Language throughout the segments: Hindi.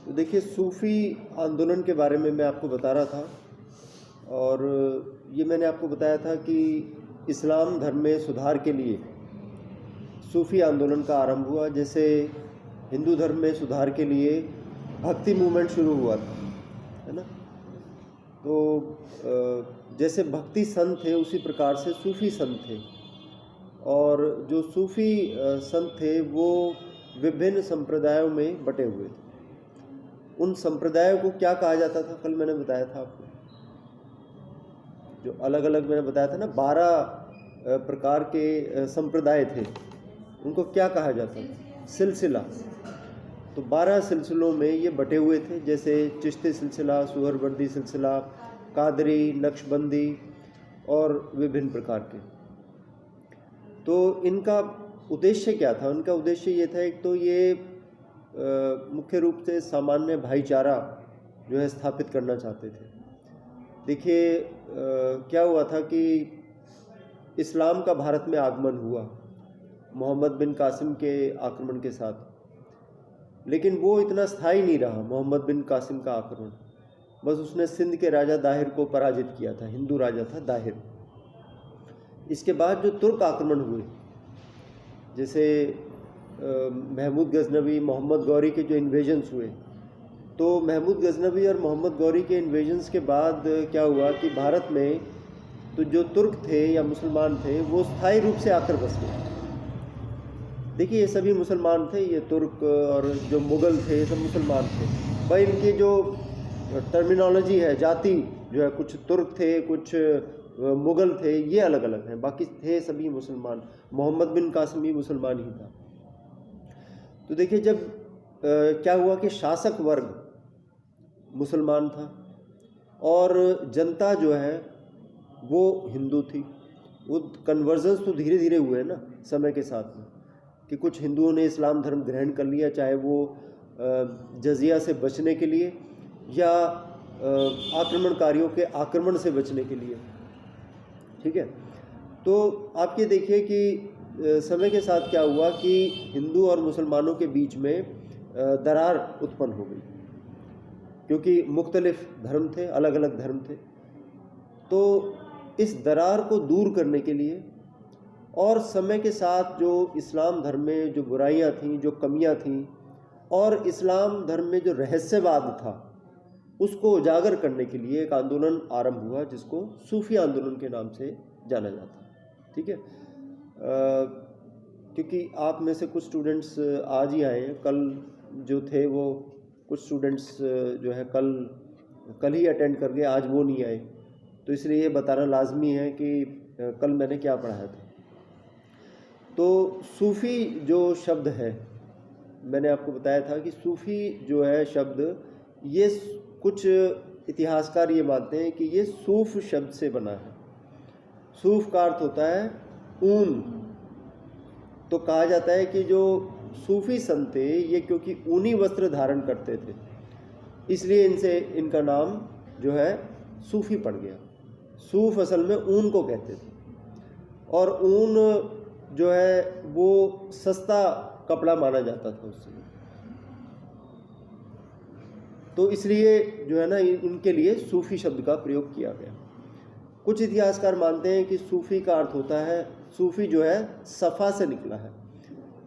तो देखिए, सूफ़ी आंदोलन के बारे में मैं आपको बता रहा था, और ये मैंने आपको बताया था कि इस्लाम धर्म में सुधार के लिए सूफ़ी आंदोलन का आरंभ हुआ। जैसे हिंदू धर्म में सुधार के लिए भक्ति मूवमेंट शुरू हुआ था, है ना। तो जैसे भक्ति संत थे, उसी प्रकार से सूफ़ी संत थे, और जो सूफ़ी संत थे वो विभिन्न संप्रदायों में बटे हुए थे। उन संप्रदायों को क्या कहा जाता था, कल मैंने बताया था आपको, जो अलग अलग मैंने बताया था ना, 12 प्रकार के संप्रदाय थे, उनको क्या कहा जाता था, सिलसिला। तो 12 सिलसिलों में ये बटे हुए थे, जैसे चिश्ती सिलसिला, सुहरवर्दी सिलसिला, कादरी, नक्शबंदी और विभिन्न प्रकार के। तो इनका उद्देश्य क्या था? उनका उद्देश्य ये था, एक तो ये मुख्य रूप से सामान्य भाईचारा जो है स्थापित करना चाहते थे। देखिए, क्या हुआ था कि इस्लाम का भारत में आगमन हुआ मोहम्मद बिन कासिम के आक्रमण के साथ, लेकिन वो इतना स्थायी नहीं रहा मोहम्मद बिन कासिम का आक्रमण। बस उसने सिंध के राजा दाहिर को पराजित किया था, हिंदू राजा था दाहिर। इसके बाद जो तुर्क आक्रमण हुए, जैसे महमूद गजनवी, मोहम्मद गौरी के जो इन्वेजन्स हुए, तो महमूद गजनवी और मोहम्मद गौरी के इन्वेजन्स के बाद क्या हुआ कि भारत में तो जो तुर्क थे या मुसलमान थे वो स्थायी रूप से आकर बस गए। देखिए, ये सभी मुसलमान थे, ये तुर्क और जो मुग़ल थे सब मुसलमान थे। भाई, इनकी जो टर्मिनोलॉजी है, जाति जो है, कुछ तुर्क थे, कुछ मुग़ल थे, ये अलग अलग हैं, बाकी थे सभी मुसलमान। मोहम्मद बिन कासिम भी मुसलमान ही था। तो देखिए, जब क्या हुआ कि शासक वर्ग मुसलमान था और जनता जो है वो हिंदू थी। वो कन्वर्जन्स तो धीरे धीरे हुए ना समय के साथ में, कि कुछ हिंदुओं ने इस्लाम धर्म ग्रहण कर लिया, चाहे वो जजिया से बचने के लिए या आक्रमणकारियों के आक्रमण से बचने के लिए, ठीक है। तो आप ये देखिए कि समय के साथ क्या हुआ कि हिंदू और मुसलमानों के बीच में दरार उत्पन्न हो गई, क्योंकि मुख्तलिफ धर्म थे, अलग अलग धर्म थे। तो इस दरार को दूर करने के लिए और समय के साथ जो इस्लाम धर्म में जो बुराइयां थीं, जो कमियां थीं, और इस्लाम धर्म में जो रहस्यवाद था, उसको उजागर करने के लिए एक आंदोलन आरंभ हुआ, जिसको सूफ़ी आंदोलन के नाम से जाना जाता है, ठीक है। क्योंकि आप में से कुछ स्टूडेंट्स आज ही आए हैं, कल जो थे वो कुछ स्टूडेंट्स जो है कल ही अटेंड कर गए, आज वो नहीं आए। तो इसलिए ये बताना लाजमी है कि कल मैंने क्या पढ़ाया था। तो सूफ़ी जो शब्द है, मैंने आपको बताया था कि सूफ़ी जो है शब्द, ये कुछ इतिहासकार ये मानते हैं कि ये सूफ़ शब्द से बना है। सूफ़ का अर्थ होता है ऊन। तो कहा जाता है कि जो सूफ़ी संत थे, ये क्योंकि ऊनी वस्त्र धारण करते थे, इसलिए इनका नाम जो है सूफ़ी पड़ गया। सूफ़ असल में ऊन को कहते थे, और ऊन जो है वो सस्ता कपड़ा माना जाता था उस समय। तो इसलिए जो है ना, इनके लिए सूफ़ी शब्द का प्रयोग किया गया। कुछ इतिहासकार मानते हैं कि सूफ़ी का अर्थ होता है, सूफ़ी जो है सफ़ा से निकला है।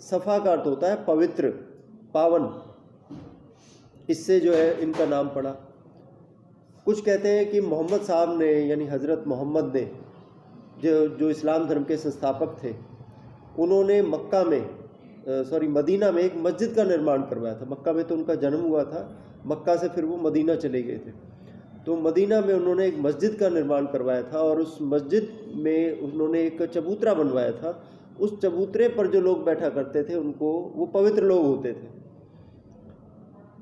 सफ़ा का अर्थ होता है पवित्र, पावन, इससे जो है इनका नाम पड़ा। कुछ कहते हैं कि मोहम्मद साहब ने, यानी हज़रत मोहम्मद ने, जो इस्लाम धर्म के संस्थापक थे, उन्होंने मदीना में एक मस्जिद का निर्माण करवाया था। मक्का में तो उनका जन्म हुआ था, मक्का से फिर वो मदीना चले गए थे। तो मदीना में उन्होंने एक मस्जिद का निर्माण करवाया था, और उस मस्जिद में उन्होंने एक चबूतरा बनवाया था। उस चबूतरे पर जो लोग बैठा करते थे, उनको, वो पवित्र लोग होते थे।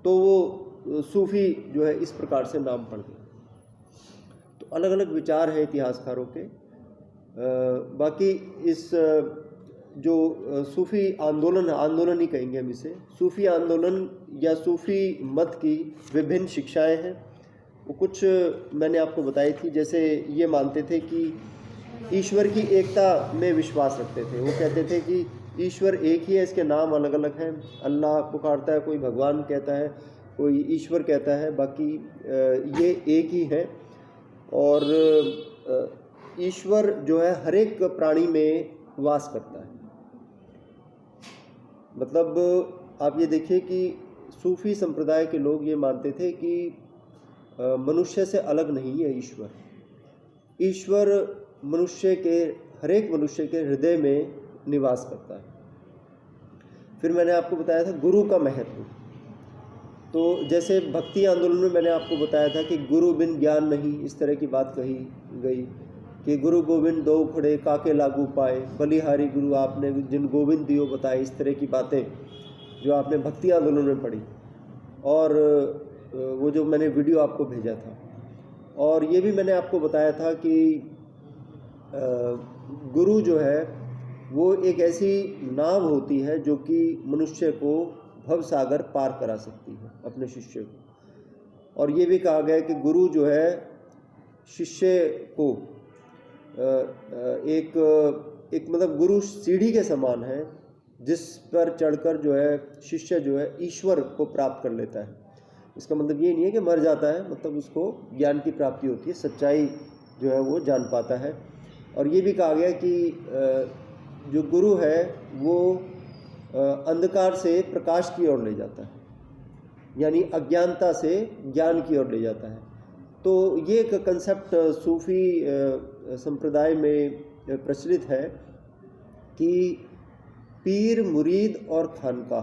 तो वो सूफ़ी जो है इस प्रकार से नाम पड़ गया। तो अलग अलग विचार हैं इतिहासकारों के। बाकी इस जो सूफ़ी आंदोलन ही कहेंगे हम इसे, सूफ़ी आंदोलन या सूफ़ी मत की विभिन्न शिक्षाएं हैं। वो कुछ मैंने आपको बताई थी। जैसे ये मानते थे कि ईश्वर की एकता में विश्वास रखते थे। वो कहते थे कि ईश्वर एक ही है, इसके नाम अलग अलग हैं। अल्लाह पुकारता है, कोई भगवान कहता है, कोई ईश्वर कहता है, बाकी ये एक ही है। और ईश्वर जो है हर एक प्राणी में वास करता है। मतलब आप ये देखिए कि सूफी संप्रदाय के लोग ये मानते थे कि मनुष्य से अलग नहीं है ईश्वर। ईश्वर मनुष्य के, हर एक मनुष्य के हृदय में निवास करता है। फिर मैंने आपको बताया था गुरु का महत्व। तो जैसे भक्ति आंदोलन में मैंने आपको बताया था कि गुरु बिन ज्ञान नहीं, इस तरह की बात कही गई कि गुरु गोविंद दो खड़े काके लागू पाए, बलिहारी गुरु आपने जिन गोविंद दियो बताए, इस तरह की बातें जो आपने भक्ति आंदोलन में पढ़ी। और वो जो मैंने वीडियो आपको भेजा था, और ये भी मैंने आपको बताया था कि गुरु जो है वो एक ऐसी नाव होती है जो कि मनुष्य को भव सागर पार करा सकती है अपने शिष्य को। और ये भी कहा गया कि गुरु जो है शिष्य को एक मतलब गुरु सीढ़ी के समान है, जिस पर चढ़कर जो है शिष्य जो है ईश्वर को प्राप्त कर लेता है। इसका मतलब ये नहीं है कि मर जाता है, मतलब उसको ज्ञान की प्राप्ति होती है, सच्चाई जो है वो जान पाता है। और ये भी कहा गया कि जो गुरु है वो अंधकार से प्रकाश की ओर ले जाता है, यानी अज्ञानता से ज्ञान की ओर ले जाता है। तो ये एक कंसेप्ट सूफी संप्रदाय में प्रचलित है कि पीर, मुरीद और खानकाह।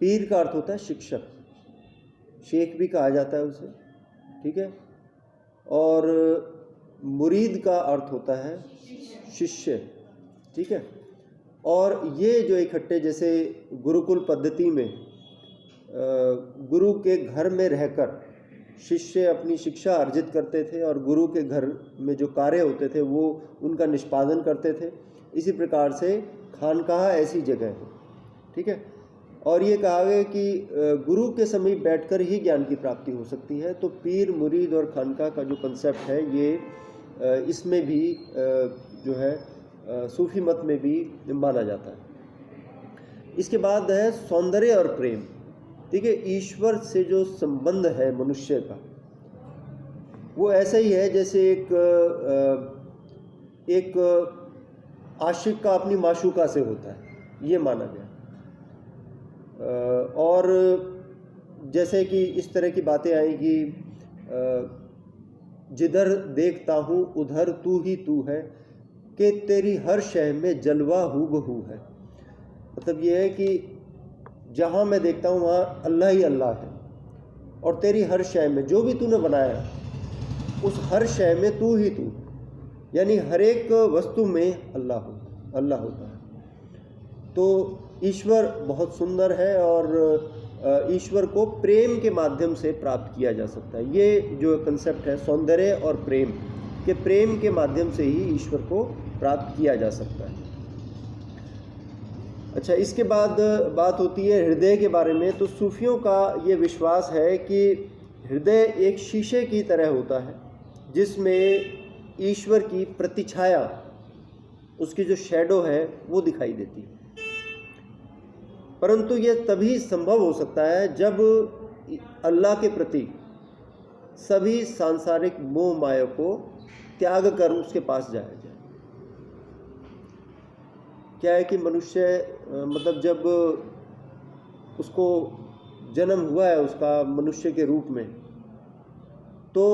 पीर का अर्थ होता है शिक्षक, शेख भी कहा जाता है उसे, ठीक है। और मुरीद का अर्थ होता है शिष्य, ठीक है। और ये जो इकट्ठे, जैसे गुरुकुल पद्धति में गुरु के घर में रहकर शिष्य अपनी शिक्षा अर्जित करते थे और गुरु के घर में जो कार्य होते थे वो उनका निष्पादन करते थे। इसी प्रकार से खानकाह ऐसी जगह है, ठीक है। और ये कहा गया कि गुरु के समीप बैठकर ही ज्ञान की प्राप्ति हो सकती है। तो पीर, मुरीद और खानकाह का जो कंसेप्ट है ये इसमें भी जो है सूफी मत में भी माना जाता है। इसके बाद है सौंदर्य और प्रेम, ठीक है। ईश्वर से जो संबंध है मनुष्य का वो ऐसा ही है जैसे एक आशिक का अपनी माशूका से होता है, ये माना गया। और जैसे कि इस तरह की बातें आई कि जिधर देखता हूँ उधर तू ही तू है, कि तेरी हर शय में जलवा हूबहू है। मतलब ये है कि जहाँ मैं देखता हूँ वहाँ अल्लाह ही अल्लाह है, और तेरी हर शय में, जो भी तूने बनाया उस हर शय में तू ही तू, यानी हर एक वस्तु में अल्लाह होता है। तो ईश्वर बहुत सुंदर है और ईश्वर को प्रेम के माध्यम से प्राप्त किया जा सकता है। ये जो कंसेप्ट है सौंदर्य और प्रेम के, प्रेम के माध्यम से ही ईश्वर को प्राप्त किया जा सकता है। अच्छा, इसके बाद बात होती है हृदय के बारे में। तो सूफियों का ये विश्वास है कि हृदय एक शीशे की तरह होता है जिसमें ईश्वर की प्रतिछाया, उसकी जो शैडो है वो दिखाई देती है। परंतु ये तभी संभव हो सकता है जब अल्लाह के प्रति सभी सांसारिक मोह माया को त्याग कर उसके पास जाया जाए। क्या है कि मनुष्य मतलब जब उसको जन्म हुआ है उसका मनुष्य के रूप में, तो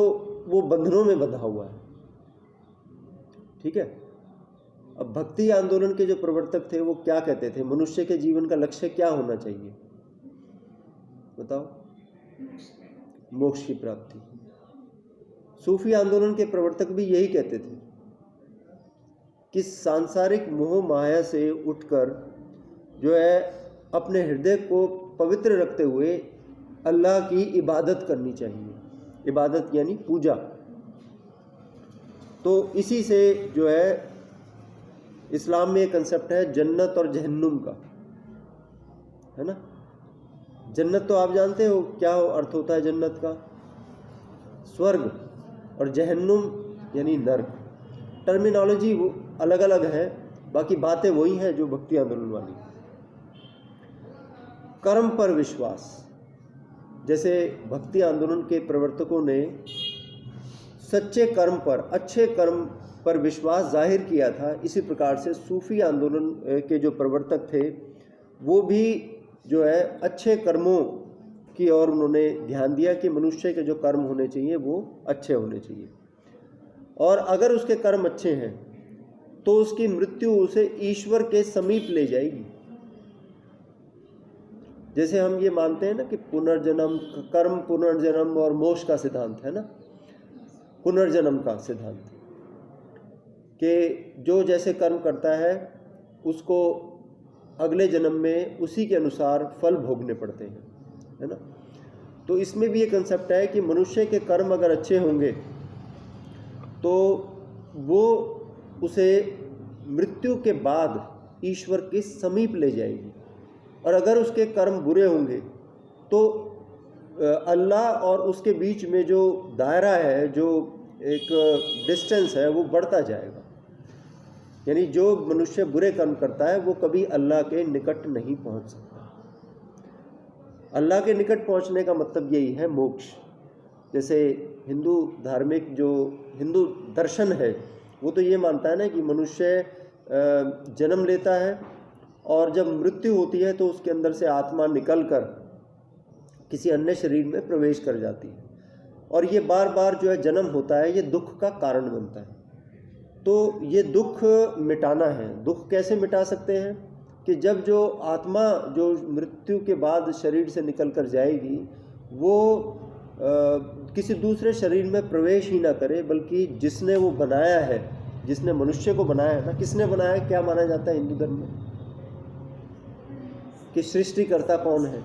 वो बंधनों में बंधा हुआ है, ठीक है। अब भक्ति आंदोलन के जो प्रवर्तक थे वो क्या कहते थे, मनुष्य के जीवन का लक्ष्य क्या होना चाहिए बताओ? मोक्ष की प्राप्ति। सूफी आंदोलन के प्रवर्तक भी यही कहते थे कि सांसारिक मोह माया से उठकर जो है अपने हृदय को पवित्र रखते हुए अल्लाह की इबादत करनी चाहिए। इबादत यानी पूजा। तो इसी से जो है इस्लाम में एक कंसेप्ट है जन्नत और जहन्नुम का, है ना। जन्नत तो आप जानते हो क्या अर्थ होता है जन्नत का, स्वर्ग, और जहन्नुम यानी नर्क। टर्मिनोलॉजी वो अलग अलग है, बाकी बातें वही हैं जो भक्ति आंदोलन वाली। कर्म पर विश्वास, जैसे भक्ति आंदोलन के प्रवर्तकों ने सच्चे कर्म पर, अच्छे कर्म पर विश्वास जाहिर किया था, इसी प्रकार से सूफी आंदोलन के जो प्रवर्तक थे वो भी जो है अच्छे कर्मों की ओर उन्होंने ध्यान दिया कि मनुष्य के जो कर्म होने चाहिए वो अच्छे होने चाहिए, और अगर उसके कर्म अच्छे हैं तो उसकी मृत्यु उसे ईश्वर के समीप ले जाएगी। जैसे हम ये मानते हैं ना कि पुनर्जन्म, कर्म पुनर्जन्म और मोक्ष का सिद्धांत है ना, पुनर्जन्म का सिद्धांत, कि जो जैसे कर्म करता है उसको अगले जन्म में उसी के अनुसार फल भोगने पड़ते हैं, है ना। तो इसमें भी ये कंसेप्ट है कि मनुष्य के कर्म अगर अच्छे होंगे तो वो उसे मृत्यु के बाद ईश्वर के समीप ले जाएगी, और अगर उसके कर्म बुरे होंगे तो अल्लाह और उसके बीच में जो दायरा है, जो एक डिस्टेंस है, वो बढ़ता जाएगा। यानी जो मनुष्य बुरे कर्म करता है वो कभी अल्लाह के निकट नहीं पहुंच सकता। अल्लाह के निकट पहुंचने का मतलब यही है मोक्ष। जैसे हिंदू धार्मिक जो हिंदू दर्शन है वो तो ये मानता है ना कि मनुष्य जन्म लेता है और जब मृत्यु होती है तो उसके अंदर से आत्मा निकलकर किसी अन्य शरीर में प्रवेश कर जाती है, और ये बार बार जो है जन्म होता है, ये दुख का कारण बनता है। तो ये दुख मिटाना है। दुख कैसे मिटा सकते हैं कि जब जो आत्मा जो मृत्यु के बाद शरीर से निकल कर जाएगी वो किसी दूसरे शरीर में प्रवेश ही ना करे, बल्कि जिसने वो बनाया है, जिसने मनुष्य को बनाया है ना, किसने बनाया है, क्या माना जाता है हिंदू धर्म में कि सृष्टिकर्ता कौन है?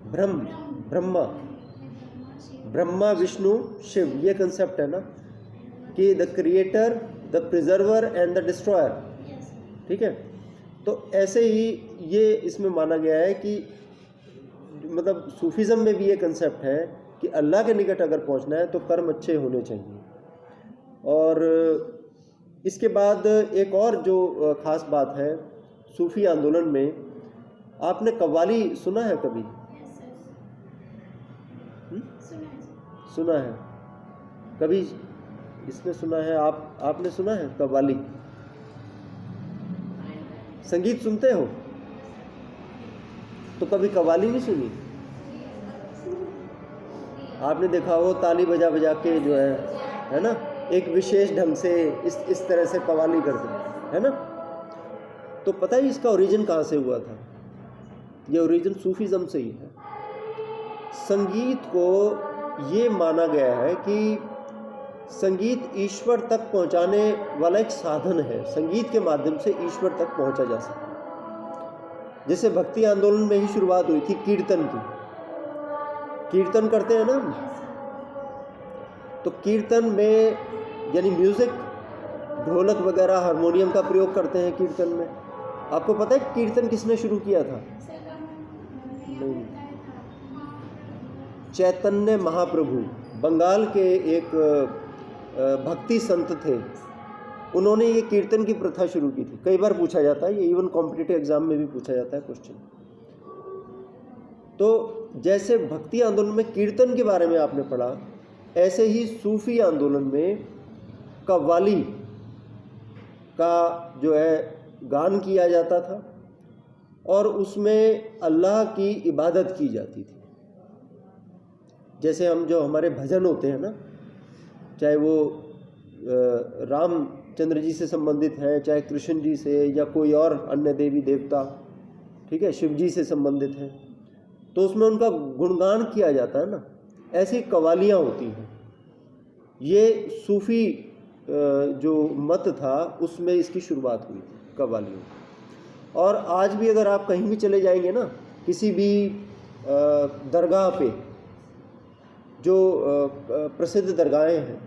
ब्रह्मा, ब्रह्मा विष्णु शिव, ये कंसेप्ट है ना कि the creator, the preserver and the destroyer. ठीक है, तो ऐसे ही ये इसमें माना गया है कि मतलब सूफीज़म में भी ये कंसेप्ट है कि अल्लाह के निकट अगर पहुंचना है तो कर्म अच्छे होने चाहिए। और इसके बाद एक और जो ख़ास बात है सूफी आंदोलन में, आपने कव्वाली सुना है कभी? सुना है कभी? इसने सुना है, आपने सुना है कव्वाली? संगीत सुनते हो तो कभी कव्वाली नहीं सुनी? आपने देखा हो ताली बजा बजा के जो है ना, एक विशेष ढंग से इस तरह से कव्वाली करते है ना। तो पता है इसका ओरिजिन कहाँ से हुआ था? ये ओरिजिन सूफीज़म से ही है। संगीत को ये माना गया है कि संगीत ईश्वर तक पहुंचाने वाला एक साधन है। संगीत के माध्यम से ईश्वर तक पहुंचा जा सकता है। जैसे भक्ति आंदोलन में ही शुरुआत हुई थी कीर्तन की। कीर्तन करते हैं ना, तो कीर्तन में यानी म्यूजिक, ढोलक वगैरह, हारमोनियम का प्रयोग करते हैं कीर्तन में। आपको पता है कीर्तन किसने शुरू किया था? नहीं, चैतन्य महाप्रभु, बंगाल के एक भक्ति संत थे, उन्होंने ये कीर्तन की प्रथा शुरू की थी। कई बार पूछा जाता है, ये इवन कॉम्पिटिटिव एग्जाम में भी पूछा जाता है क्वेश्चन। तो जैसे भक्ति आंदोलन में कीर्तन के बारे में आपने पढ़ा, ऐसे ही सूफी आंदोलन में कव्वाली का जो है गान किया जाता था और उसमें अल्लाह की इबादत की जाती थी। जैसे हम जो हमारे भजन होते हैं ना, चाहे वो रामचंद्र जी से संबंधित है, चाहे कृष्ण जी से, या कोई और अन्य देवी देवता, ठीक है, शिव जी से संबंधित है, तो उसमें उनका गुणगान किया जाता है ना। ऐसी कव्वालियाँ होती हैं। ये सूफी जो मत था उसमें इसकी शुरुआत हुई थी कव्वालियों। और आज भी अगर आप कहीं भी चले जाएंगे ना, किसी भी दरगाह पे, जो प्रसिद्ध दरगाहें हैं,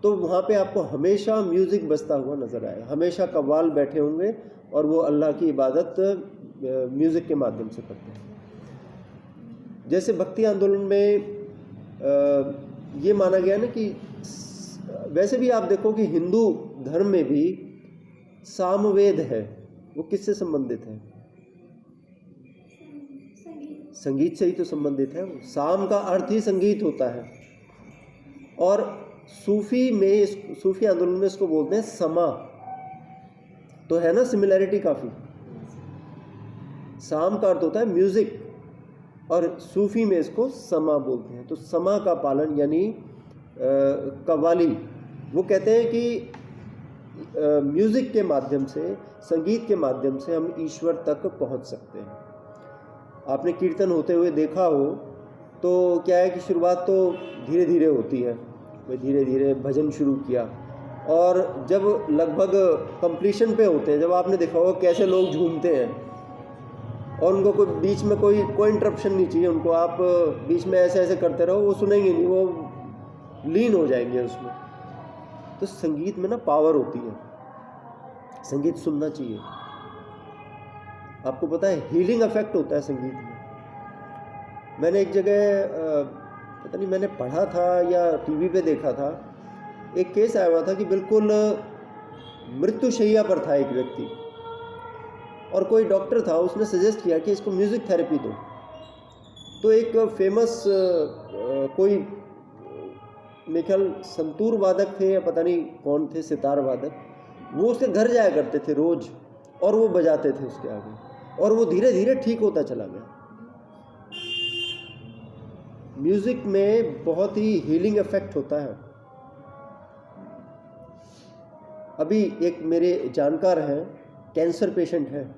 तो वहाँ पे आपको हमेशा म्यूज़िक बजता हुआ नज़र आएगा। हमेशा कव्वाल बैठे होंगे और वो अल्लाह की इबादत म्यूज़िक के माध्यम से करते हैं। जैसे भक्ति आंदोलन में ये माना गया ना कि वैसे भी आप देखो कि हिंदू धर्म में भी सामवेद है, वो किससे संबंधित है? संगीत से ही तो संबंधित है वो। साम का अर्थ ही संगीत होता है। और सूफी आंदोलन में इसको बोलते हैं समा। तो है ना सिमिलैरिटी काफ़ी। साम का अर्थ होता है म्यूजिक और सूफी में इसको समा बोलते हैं। तो समा का पालन यानी कव्वाली, वो कहते हैं कि म्यूज़िक के माध्यम से, संगीत के माध्यम से हम ईश्वर तक पहुंच सकते हैं। आपने कीर्तन होते हुए देखा हो तो क्या है कि शुरुआत तो धीरे धीरे होती है, वे धीरे धीरे भजन शुरू किया और जब लगभग कंप्लीशन पे होते हैं, जब आपने देखा होगा कैसे लोग झूमते हैं और उनको कोई बीच में कोई इंटरप्शन नहीं चाहिए उनको। आप बीच में ऐसे ऐसे करते रहो, वो सुनेंगे नहीं, वो लीन हो जाएंगे उसमें। तो संगीत में ना पावर होती है, संगीत सुनना चाहिए। आपको पता है हीलिंग इफेक्ट होता है संगीत में। मैंने एक जगह पता नहीं मैंने पढ़ा था या टीवी पे देखा था, एक केस आया हुआ था कि बिल्कुल मृत्युशैया पर था एक व्यक्ति और कोई डॉक्टर था, उसने सजेस्ट किया कि इसको म्यूज़िक थेरेपी दो। तो एक फेमस कोई मेरे ख्याल संतूर वादक थे या पता नहीं कौन थे, सितार वादक, वो उसके घर जाया करते थे रोज और वो बजाते थे उसके आगे और वो धीरे धीरे ठीक होता चला गया। म्यूजिक में बहुत ही हीलिंग इफेक्ट होता है। अभी एक मेरे जानकार हैं, कैंसर पेशेंट हैं,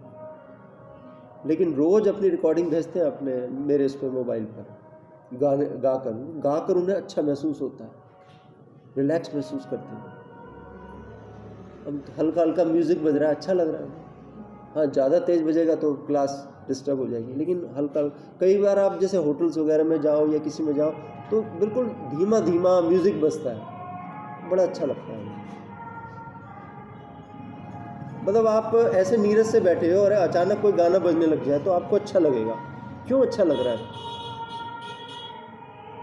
लेकिन रोज अपनी रिकॉर्डिंग भेजते हैं अपने मेरे इस पे मोबाइल पर, गाने गाकर उन्हें अच्छा महसूस होता है, रिलैक्स महसूस करते हैं। अब हल्का हल्का म्यूज़िक बज रहा है, अच्छा लग रहा है। हाँ, ज़्यादा तेज़ बजेगा तो क्लास डिस्टर्ब हो जाएगी, लेकिन हल्का, कई बार आप जैसे होटल्स वगैरह में जाओ या किसी में जाओ तो बिल्कुल धीमा धीमा म्यूज़िक बजता है, बड़ा अच्छा लगता है। मतलब आप ऐसे नीरज से बैठे हो और अचानक कोई गाना बजने लग जाए तो आपको अच्छा लगेगा। क्यों अच्छा लग रहा है?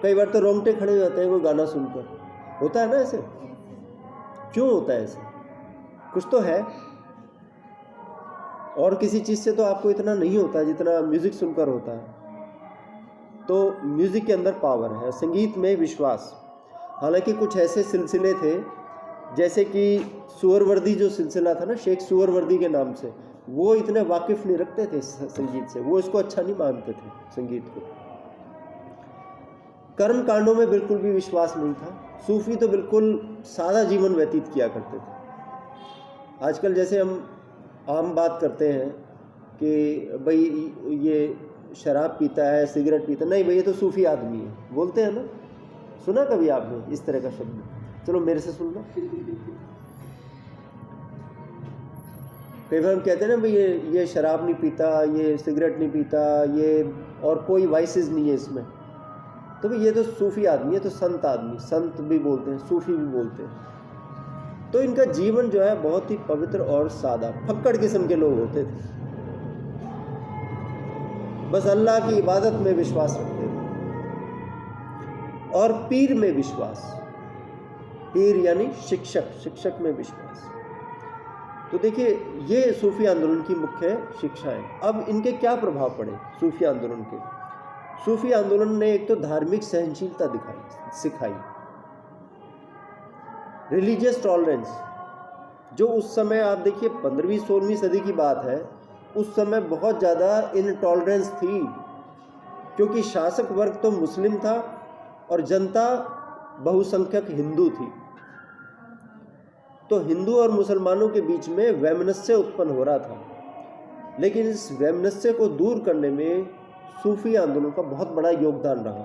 कई बार तो रोंगटे खड़े हो जाते हैं कोई गाना सुनकर, होता है ना ऐसे। क्यों होता है ऐसे? कुछ तो है। और किसी चीज़ से तो आपको इतना नहीं होता जितना म्यूज़िक सुनकर होता है। तो म्यूज़िक के अंदर पावर है। संगीत में विश्वास। हालांकि कुछ ऐसे सिलसिले थे जैसे कि सुअरवर्दी जो सिलसिला था ना, शेख सुअरवर्दी के नाम से, वो इतने वाकिफ़ नहीं रखते थे संगीत से, वो इसको अच्छा नहीं मानते थे संगीत को। कर्म कांडों में बिल्कुल भी विश्वास नहीं था। सूफी तो बिल्कुल सादा जीवन व्यतीत किया करते थे। आजकल जैसे हम आम बात करते हैं कि भाई ये शराब पीता है, सिगरेट पीता है, नहीं भाई ये तो सूफी आदमी है, बोलते हैं ना। सुना कभी आपने इस तरह का शब्द? चलो मेरे से सुन लो। कई बार हम कहते हैं ना भाई ये शराब नहीं पीता, ये सिगरेट नहीं पीता, ये और कोई वाइसेस नहीं है इसमें, तो भाई ये तो सूफी आदमी है, तो संत आदमी, संत भी बोलते हैं, सूफी भी बोलते हैं। तो इनका जीवन जो है बहुत ही पवित्र और सादा, फक्कड़ किस्म के लोग होते थे, बस अल्लाह की इबादत में विश्वास रखते थे और पीर में विश्वास। पीर यानी शिक्षक, शिक्षक में विश्वास। तो देखिए ये सूफी आंदोलन की मुख्य शिक्षाएं। अब इनके क्या प्रभाव पड़े सूफी आंदोलन के? सूफी आंदोलन ने एक तो धार्मिक सहनशीलता सिखाई, रिलीजियस टॉलरेंस, जो उस समय आप देखिए 15वीं-16वीं सदी की बात है, उस समय बहुत ज़्यादा इनटॉलरेंस थी, क्योंकि शासक वर्ग तो मुस्लिम था और जनता बहुसंख्यक हिंदू थी। तो हिंदू और मुसलमानों के बीच में वैमनस्य उत्पन्न हो रहा था। लेकिन इस वैमनस्य को दूर करने में सूफी आंदोलन का बहुत बड़ा योगदान रहा,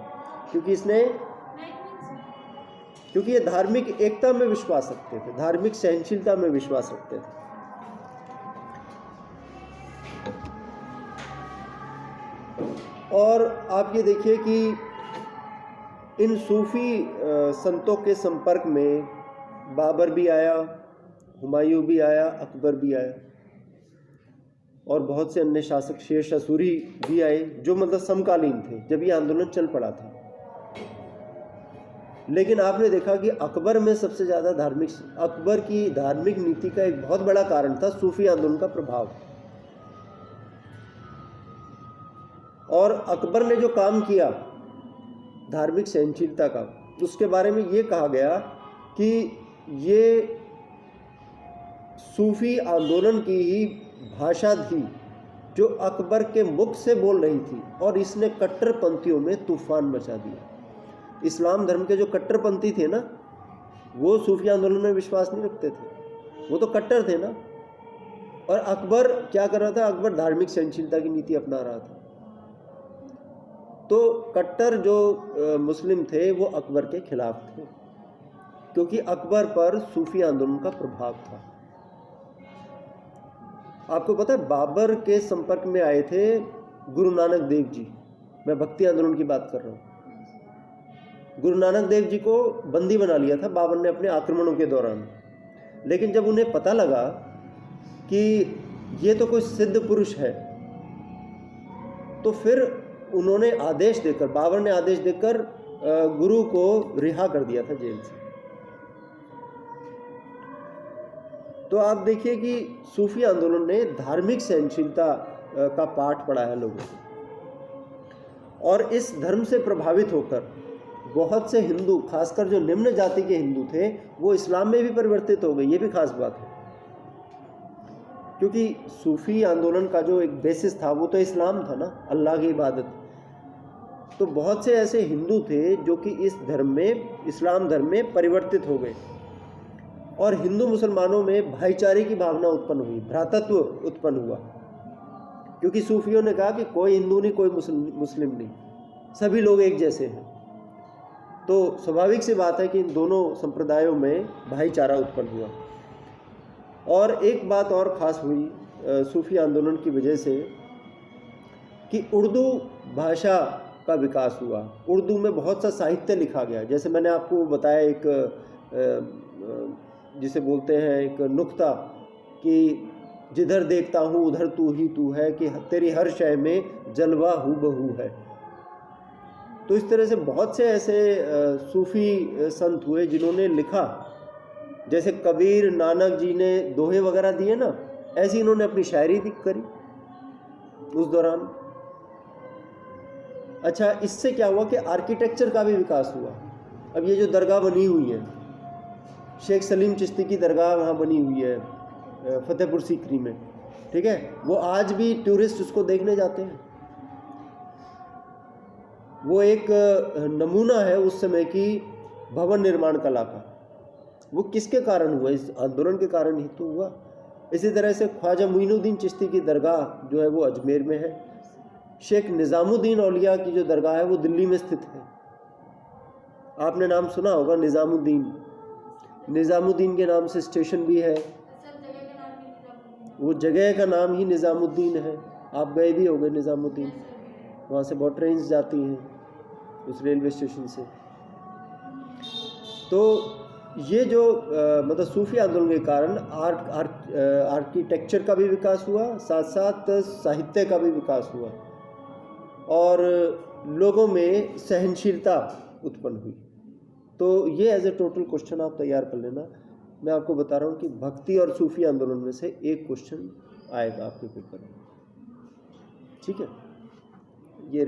क्योंकि ये धार्मिक एकता में विश्वास रखते थे, धार्मिक सहनशीलता में विश्वास रखते थे। और आप ये देखिए कि इन सूफी संतों के संपर्क में बाबर भी आया, हुमायूं भी आया, अकबर भी आया और बहुत से अन्य शासक, शेर शाह सूरी भी आए, जो मतलब समकालीन थे जब ये आंदोलन चल पड़ा था। लेकिन आपने देखा कि अकबर में सबसे ज़्यादा अकबर की धार्मिक नीति का एक बहुत बड़ा कारण था सूफी आंदोलन का प्रभाव। और अकबर ने जो काम किया धार्मिक सहनशीलता का, उसके बारे में ये कहा गया कि ये सूफी आंदोलन की ही भाषा थी जो अकबर के मुख से बोल रही थी, और इसने कट्टरपंथियों में तूफान मचा दिया। इस्लाम धर्म के जो कट्टरपंथी थे ना, वो सूफी आंदोलन में विश्वास नहीं रखते थे, वो तो कट्टर थे ना। और अकबर क्या कर रहा था? अकबर धार्मिक सहनशीलता की नीति अपना रहा था। तो कट्टर जो मुस्लिम थे वो अकबर के खिलाफ थे, क्योंकि अकबर पर सूफी आंदोलन का प्रभाव था। आपको पता है बाबर के संपर्क में आए थे गुरु नानक देव जी, मैं भक्ति आंदोलन की बात कर रहा हूँ। गुरु नानक देव जी को बंदी बना लिया था बाबर ने अपने आक्रमणों के दौरान, लेकिन जब उन्हें पता लगा कि ये तो कोई सिद्ध पुरुष है, तो फिर उन्होंने आदेश देकर, बाबर ने आदेश देकर गुरु को रिहा कर दिया था जेल से। तो आप देखिए कि सूफी आंदोलन ने धार्मिक सहनशीलता का पाठ पढ़ाया लोगों को, और इस धर्म से प्रभावित होकर बहुत से हिंदू, खासकर जो निम्न जाति के हिंदू थे, वो इस्लाम में भी परिवर्तित हो गए। ये भी खास बात है, क्योंकि सूफी आंदोलन का जो एक बेसिस था वो तो इस्लाम था ना, अल्लाह की इबादत। तो बहुत से ऐसे हिंदू थे जो कि इस धर्म में, इस्लाम धर्म में परिवर्तित हो गए, और हिंदू मुसलमानों में भाईचारे की भावना उत्पन्न हुई, भ्रातृत्व उत्पन्न हुआ, क्योंकि सूफियों ने कहा कि कोई हिंदू नहीं, कोई मुस्लिम नहीं, सभी लोग एक जैसे हैं। तो स्वाभाविक सी बात है कि इन दोनों संप्रदायों में भाईचारा उत्पन्न हुआ। और एक बात और ख़ास हुई सूफी आंदोलन की वजह से कि उर्दू भाषा का विकास हुआ। उर्दू में बहुत सा साहित्य लिखा गया, जैसे मैंने आपको बताया एक जिसे बोलते हैं एक नुक्ता कि जिधर देखता हूँ उधर तू ही तू है, कि तेरी हर शय में जलवा हू बहू है। तो इस तरह से बहुत से ऐसे सूफी संत हुए जिन्होंने लिखा, जैसे कबीर, नानक जी ने दोहे वगैरह दिए ना, ऐसी इन्होंने अपनी शायरी करी उस दौरान। अच्छा, इससे क्या हुआ कि आर्किटेक्चर का भी विकास हुआ। अब ये जो दरगाह बनी हुई है, शेख सलीम चिश्ती की दरगाह वहाँ बनी हुई है फतेहपुर सीकरी में, ठीक है, वो आज भी टूरिस्ट उसको देखने जाते हैं। वो एक नमूना है उस समय की भवन निर्माण कला का। वो किसके कारण हुआ? इस आंदोलन के कारण ही तो हुआ। इसी तरह से ख्वाजा मुइनुद्दीन चिश्ती की दरगाह जो है वो अजमेर में है। शेख निज़ामुद्दीन औलिया की जो दरगाह है वो दिल्ली में स्थित है। आपने नाम सुना होगा निज़ामुद्दीन, निज़ामुद्दीन के नाम से स्टेशन भी है, वो जगह का नाम ही निज़ामुद्दीन है। आप गए भी होंगे निज़ामुद्दीन, वहाँ से बहुत ट्रेन्स जाती हैं उस रेलवे स्टेशन से। तो ये जो मतलब सूफी आंदोलन के कारण आर्किटेक्चर का भी विकास हुआ, साथ साथ साहित्य का भी विकास हुआ, और लोगों में सहनशीलता उत्पन्न हुई। तो ये एज ए टोटल क्वेश्चन आप तैयार कर लेना। मैं आपको बता रहा हूँ कि भक्ति और सूफी आंदोलन में से एक क्वेश्चन आएगा आपके पेपर में, ठीक है। ये